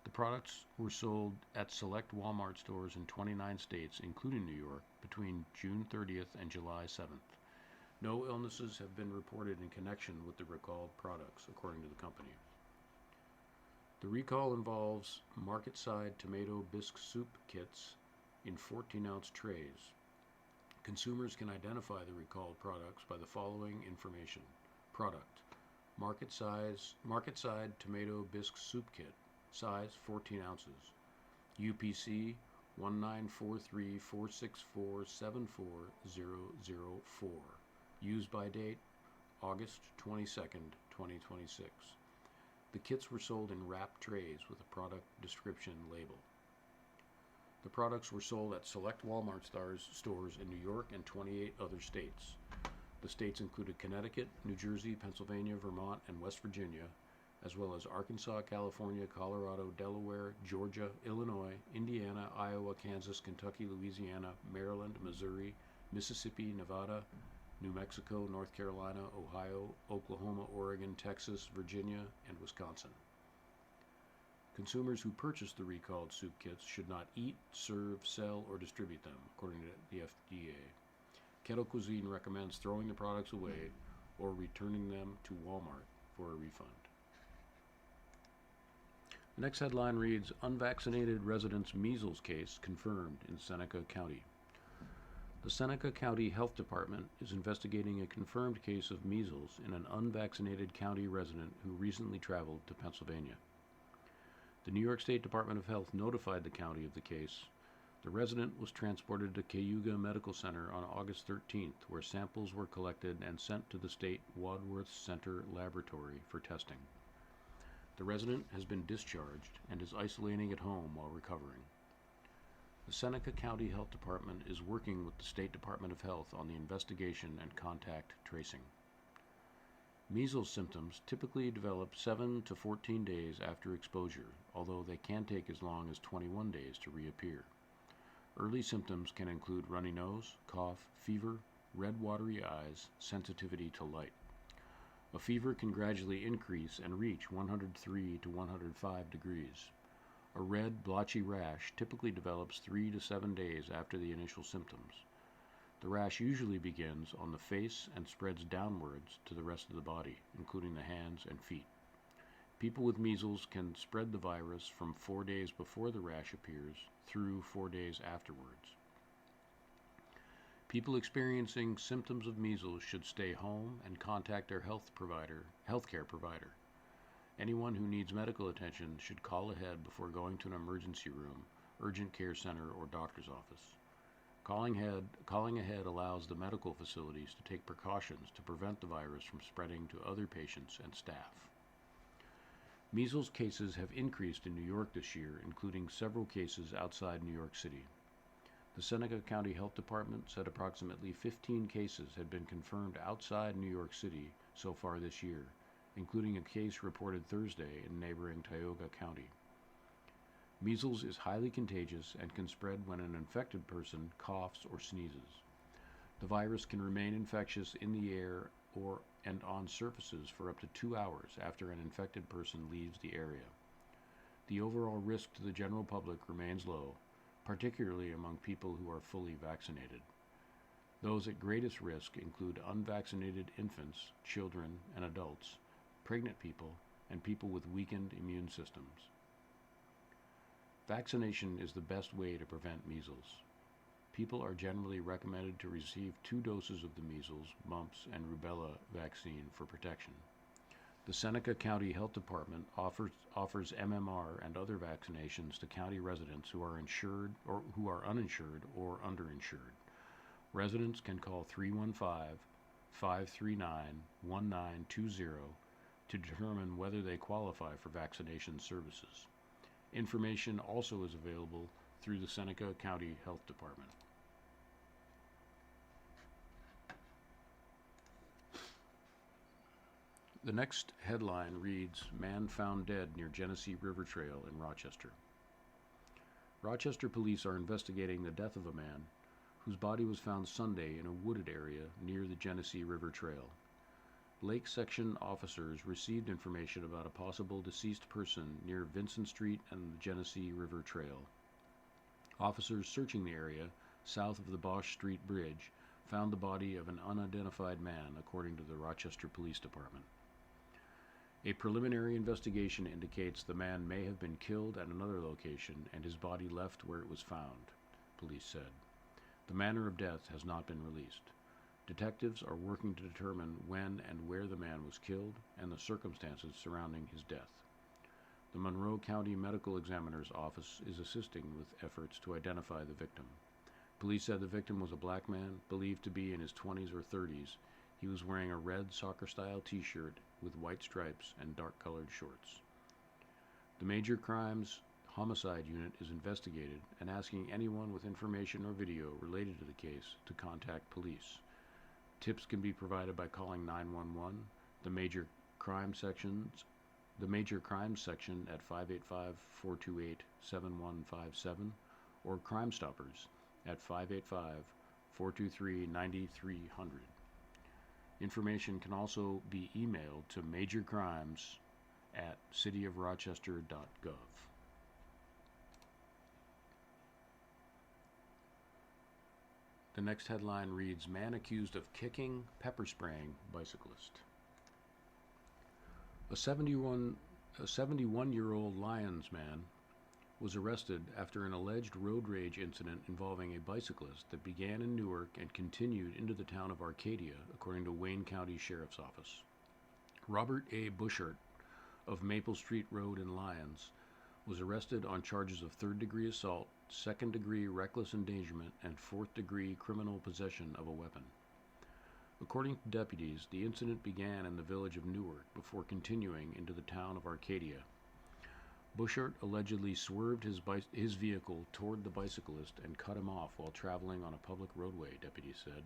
The products were sold at select Walmart stores in 29 states, including New York, between June 30th and July 7th. No illnesses have been reported in connection with the recalled products, according to the company. The recall involves market-side tomato bisque soup kits in 14-ounce trays. Consumers can identify the recalled products by the following information. Product: market-side tomato bisque soup kit, size 14 ounces, UPC 194346474004, use by date August 22nd, 2026. The kits were sold in wrapped trays with a product description label. The products were sold at select Walmart stores in New York and 28 other states. The states included Connecticut, New Jersey, Pennsylvania, Vermont, and West Virginia, as well as Arkansas, California, Colorado, Delaware, Georgia, Illinois, Indiana, Iowa, Kansas, Kentucky, Louisiana, Maryland, Missouri, Mississippi, Nevada, New Mexico, North Carolina, Ohio, Oklahoma, Oregon, Texas, Virginia, and Wisconsin. Consumers who purchase the recalled soup kits should not eat, serve, sell, or distribute them, according to the FDA. Kettle Cuisine recommends throwing the products away or returning them to Walmart for a refund. The next headline reads, Unvaccinated resident's measles case confirmed in Seneca County. The Seneca County Health Department is investigating a confirmed case of measles in an unvaccinated county resident who recently traveled to Pennsylvania. The New York State Department of Health notified the county of the case. The resident was transported to Cayuga Medical Center on August 13th, where samples were collected and sent to the State Wadsworth Center Laboratory for testing. The resident has been discharged and is isolating at home while recovering. The Seneca County Health Department is working with the State Department of Health on the investigation and contact tracing. Measles symptoms typically develop 7 to 14 days after exposure, although they can take as long as 21 days to reappear. Early symptoms can include runny nose, cough, fever, red watery eyes, sensitivity to light. A fever can gradually increase and reach 103 to 105 degrees. A red, blotchy rash typically develops 3 to 7 days after the initial symptoms. The rash usually begins on the face and spreads downwards to the rest of the body, including the hands and feet. People with measles can spread the virus from 4 days before the rash appears through 4 days afterwards. People experiencing symptoms of measles should stay home and contact their healthcare provider. Anyone who needs medical attention should call ahead before going to an emergency room, urgent care center, or doctor's office. Calling ahead allows the medical facilities to take precautions to prevent the virus from spreading to other patients and staff. Measles cases have increased in New York this year, including several cases outside New York City. The Seneca County Health Department said approximately 15 cases had been confirmed outside New York City so far this year, including a case reported Thursday in neighboring Tioga County. Measles is highly contagious and can spread when an infected person coughs or sneezes. The virus can remain infectious in the air and on surfaces for up to 2 hours after an infected person leaves the area. The overall risk to the general public remains low, particularly among people who are fully vaccinated. Those at greatest risk include unvaccinated infants, children, and adults, pregnant people, and people with weakened immune systems. Vaccination is the best way to prevent measles. People are generally recommended to receive 2 doses of the measles, mumps, and rubella vaccine for protection. The Seneca County Health Department offers MMR and other vaccinations to county residents who are insured or who are uninsured or underinsured. Residents can call 315-539-1920 to determine whether they qualify for vaccination services. Information also is available through the Seneca County Health Department. The next headline reads, "Man found dead near Genesee River Trail in Rochester." Rochester police are investigating the death of a man whose body was found Sunday in a wooded area near the Genesee River Trail. Lake Section officers received information about a possible deceased person near Vincent Street and the Genesee River Trail. Officers searching the area south of the Bosch Street Bridge found the body of an unidentified man, according to the Rochester Police Department. A preliminary investigation indicates the man may have been killed at another location and his body left where it was found, police said. The manner of death has not been released. Detectives are working to determine when and where the man was killed and the circumstances surrounding his death. The Monroe County Medical Examiner's Office is assisting with efforts to identify the victim. Police said the victim was a black man, believed to be in his 20s or 30s. He was wearing a red soccer-style t-shirt with white stripes and dark-colored shorts. The Major Crimes Homicide Unit is investigated and asking anyone with information or video related to the case to contact police. Tips can be provided by calling 911, the Major Crime Section at 585-428-7157, or Crime Stoppers at 585-423-9300. Information can also be emailed to majorcrimes@cityofrochester.gov. The next headline reads, "Man accused of kicking, pepper spraying bicyclist." A 71-year-old Lyons man was arrested after an alleged road rage incident involving a bicyclist that began in Newark and continued into the town of Arcadia, according to Wayne County Sheriff's Office. Robert A. Buschert of Maple Street Road in Lyons was arrested on charges of third-degree assault, second-degree reckless endangerment, and fourth-degree criminal possession of a weapon. According to deputies, the incident began in the village of Newark before continuing into the town of Arcadia. Buschert allegedly swerved his vehicle toward the bicyclist and cut him off while traveling on a public roadway, deputies said.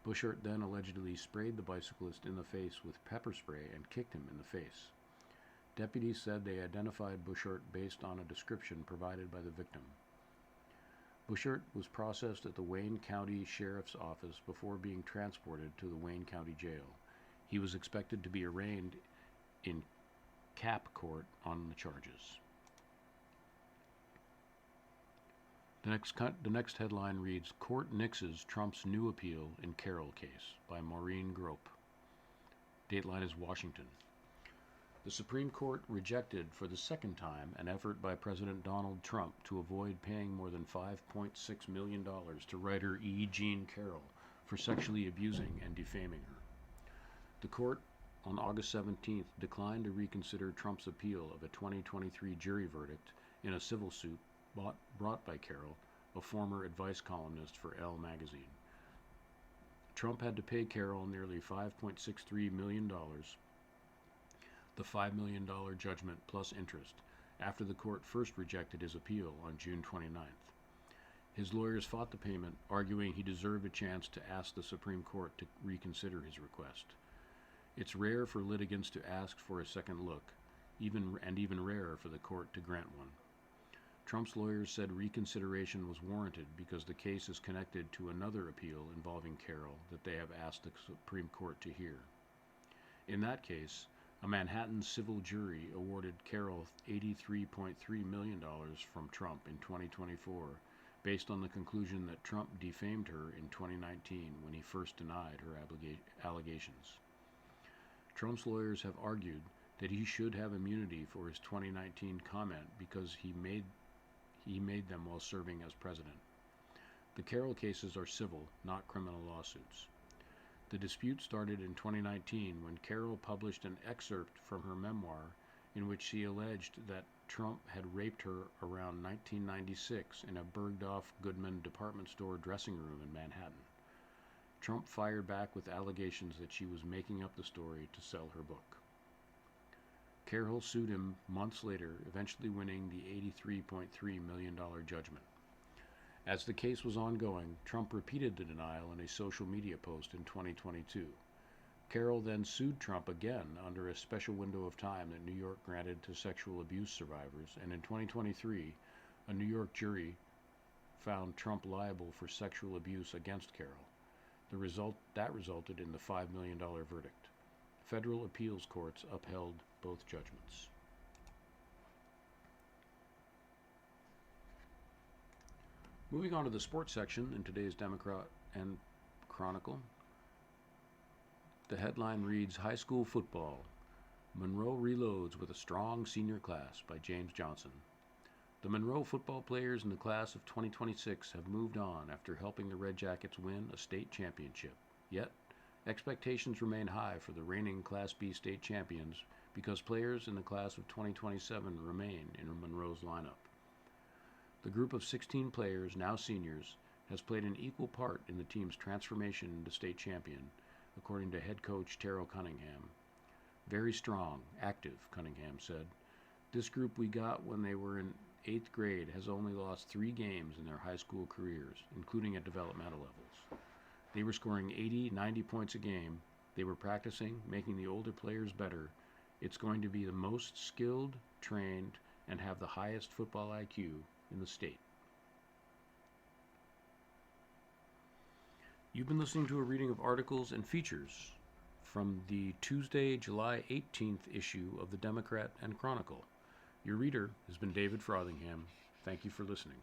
Buschert then allegedly sprayed the bicyclist in the face with pepper spray and kicked him in the face. Deputies said they identified Buschert based on a description provided by the victim. Buschert was processed at the Wayne County Sheriff's Office before being transported to the Wayne County Jail. He was expected to be arraigned in Cap Court on the charges. The next headline reads, "Court nixes Trump's new appeal in Carroll case," by Maureen Grope. Dateline is Washington. The Supreme Court rejected for the second time an effort by President Donald Trump to avoid paying more than $5.6 million to writer E. Jean Carroll for sexually abusing and defaming her. The court on August 17th declined to reconsider Trump's appeal of a 2023 jury verdict in a civil suit brought by Carroll, a former advice columnist for Elle magazine. Trump had to pay Carroll nearly $5.63 million, the $5 million judgment plus interest, after the court first rejected his appeal on June 29th. His lawyers fought the payment, arguing he deserved a chance to ask the Supreme Court to reconsider his request. It's rare for litigants to ask for a second look, even rarer for the court to grant one. Trump's lawyers said reconsideration was warranted because the case is connected to another appeal involving Carroll that they have asked the Supreme Court to hear. In that case, a Manhattan civil jury awarded Carroll $83.3 million from Trump in 2024, based on the conclusion that Trump defamed her in 2019 when he first denied her allegations. Trump's lawyers have argued that he should have immunity for his 2019 comment because he made them while serving as president. The Carroll cases are civil, not criminal lawsuits. The dispute started in 2019 when Carroll published an excerpt from her memoir in which she alleged that Trump had raped her around 1996 in a Bergdorf Goodman department store dressing room in Manhattan. Trump fired back with allegations that she was making up the story to sell her book. Carroll sued him months later, eventually winning the $83.3 million judgment. As the case was ongoing, Trump repeated the denial in a social media post in 2022. Carroll then sued Trump again under a special window of time that New York granted to sexual abuse survivors, and in 2023, a New York jury found Trump liable for sexual abuse against Carroll. That resulted in the $5 million verdict. Federal appeals courts upheld both judgments. Moving on to the sports section in today's Democrat and Chronicle. The headline reads, High School Football. Monroe reloads with a strong senior class by James Johnson. The Monroe football players in the class of 2026 have moved on after helping the Red Jackets win a state championship. Yet, expectations remain high for the reigning Class B state champions because players in the class of 2027 remain in Monroe's lineup. The group of 16 players, now seniors, has played an equal part in the team's transformation into state champion, according to head coach Terrell Cunningham. Very strong, active, Cunningham said. This group we got when they were in 8th grade has only lost 3 games in their high school careers, including at developmental levels. They were scoring 80, 90 points a game. They were practicing, making the older players better. It's going to be the most skilled, trained, and have the highest football IQ in the state. You've been listening to a reading of articles and features from the Tuesday, July 18th issue of the Democrat and Chronicle. Your reader has been David Frothingham. Thank you for listening.